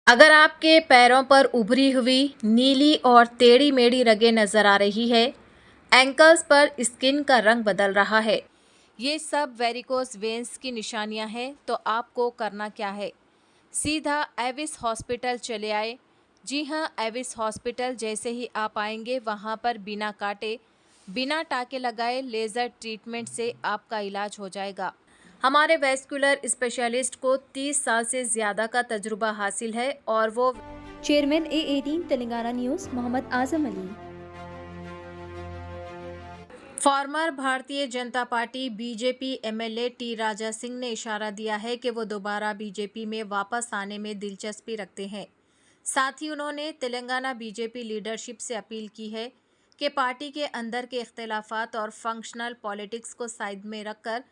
अगर आपके पैरों पर उभरी हुई नीली और टेढ़ी मेढ़ी रगें नज़र आ रही है, एंकल्स पर स्किन का रंग बदल रहा है, ये सब वेरिकोस वेन्स की निशानियां हैं, तो आपको करना क्या है? सीधा एविस हॉस्पिटल चले आए। जी हाँ, एविस हॉस्पिटल जैसे ही आप आएंगे वहाँ पर बिना काटे, बिना टाके लगाए लेज़र ट्रीटमेंट से आपका इलाज हो जाएगा। हमारे वेस्कुलर स्पेशलिस्ट को 30 साल से ज़्यादा का तजुर्बा हासिल है और वो chairman A18 Telangana news Mohammad Azam Ali. Former Bharatiya Janata Party BJP MLA T Raja Singh ने इशारा दिया है कि वो दोबारा बीजेपी में वापस आने में दिलचस्पी रखते हैं। साथ ही उन्होंने तेलंगाना बीजेपी लीडरशिप से अपील की है कि पार्टी के अंदर के इख्तिलाफात और फंक्शनल पॉलिटिक्स को साइड में रखकर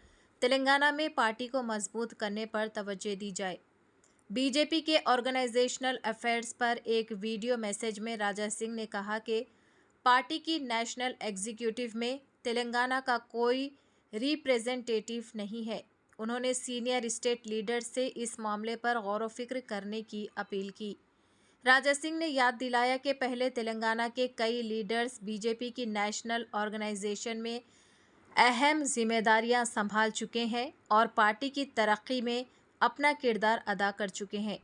तेलंगाना में पार्टी को मजबूत करने पर तवज्जो दी जाए। बीजेपी के ऑर्गेनाइजेशनल अफेयर्स पर एक वीडियो मैसेज में राजा सिंह ने कहा कि पार्टी की नेशनल एग्जीक्यूटिव में तेलंगाना का कोई रिप्रेजेंटेटिव नहीं है। उन्होंने सीनियर स्टेट लीडर से इस मामले पर गौर व फिक्र करने की अपील की। राजा सिंह ने याद दिलाया कि पहले तेलंगाना के कई लीडर्स बीजेपी की नेशनल ऑर्गेनाइजेशन में अहम जिम्मेदारियां संभाल चुके हैं और पार्टी की तरक्की में अपना किरदार अदा कर चुके हैं।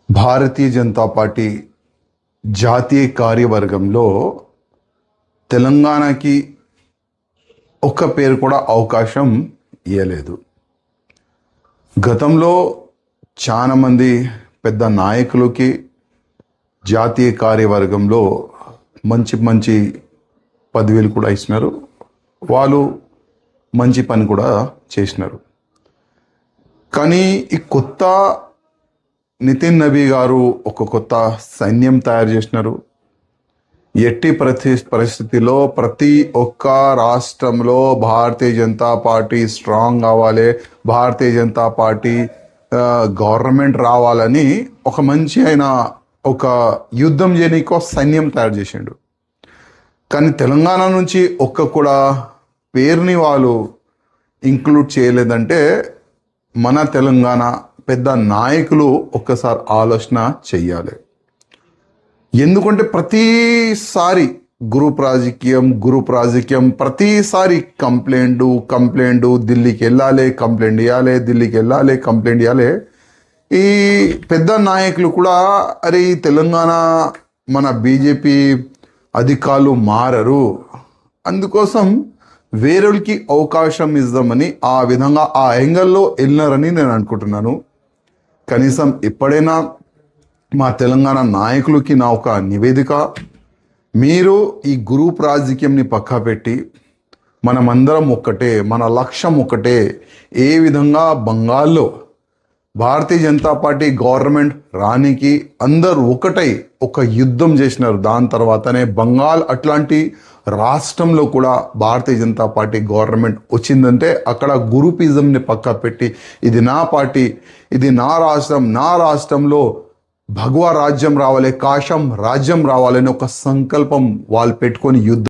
భారతీయ జనతా పార్టీ జాతీయ కార్యవర్గంలో తెలంగాణకి ఒక్క పేరు కూడా అవకాశం ఇవ్వలేదు. గతంలో చాలా మంది పెద్ద నాయకులకి జాతీయ కార్యవర్గంలో మంచి మంచి పదవులు కూడా ఇచ్చినారు. వాళ్ళు మంచి పని కూడా చేసినారు. కానీ ఈ కొత్త నితిన్ నబీ గారు ఒక కొత్త సైన్యం తయారు చేసినారు. ఎట్టి పరిస్థితిలో ప్రతి ఒక్క రాష్ట్రంలో భారతీయ జనతా పార్టీ స్ట్రాంగ్ కావాలి, భారతీయ జనతా పార్టీ గవర్నమెంట్ రావాలని ఒక మంచి ఆయన ఒక యుద్ధం చేయనీకో సైన్యం తయారు చేసిండు. కానీ తెలంగాణ నుంచి ఒక్క కూడా పేరుని వాళ్ళు ఇంక్లూడ్ చేయలేదంటే మన తెలంగాణ పెద్ద నాయకులు ఒక్కసారి ఆలోచన చెయ్యాలి. ఎందుకంటే ప్రతిసారి గ్రూప్ రాజకీయం ప్రతిసారి కంప్లైంట్ ఢిల్లీకి వెళ్ళాలి, కంప్లైంట్ ఇవ్వాలి. ఈ పెద్ద నాయకులు కూడా అరే ఈ తెలంగాణ మన బీజేపీ అధికారులు మారరు, అందుకోసం వేరేకి అవకాశం ఇద్దామని ఆ విధంగా ఆ యాంగిల్లో వెళ్ళినారని నేను అనుకుంటున్నాను. కనీసం ఎప్పుడైనా మా తెలంగాణ నాయకులకి నా ఒక నివేదిక, మీరు ఈ గ్రూప్ రాజకీయంని పక్కా పెట్టి మనమందరం ఒక్కటే, మన లక్ష్యం ఒక్కటే. ఏ విధంగా బంగాల్లో భారతీయ జనతా పార్టీ గవర్నమెంట్ రానికి అందరూ ఒకటై ఒక యుద్ధం చేసినారు. దాని తర్వాతనే బంగాల్ అట్లాంటి రాష్ట్రంలో కూడా భారతీయ జనతా పార్టీ గవర్నమెంట్ వచ్చిందంటే అక్కడ గ్రూపిజంని పక్కా పెట్టి ఇది నా పార్టీ, ఇది నా రాష్ట్రంలో భగవా రాజ్యం రావాలి, కాశం రాజ్యం రావాలని ఒక సంకల్పం వాళ్ళు పెట్టుకొని యుద్ధం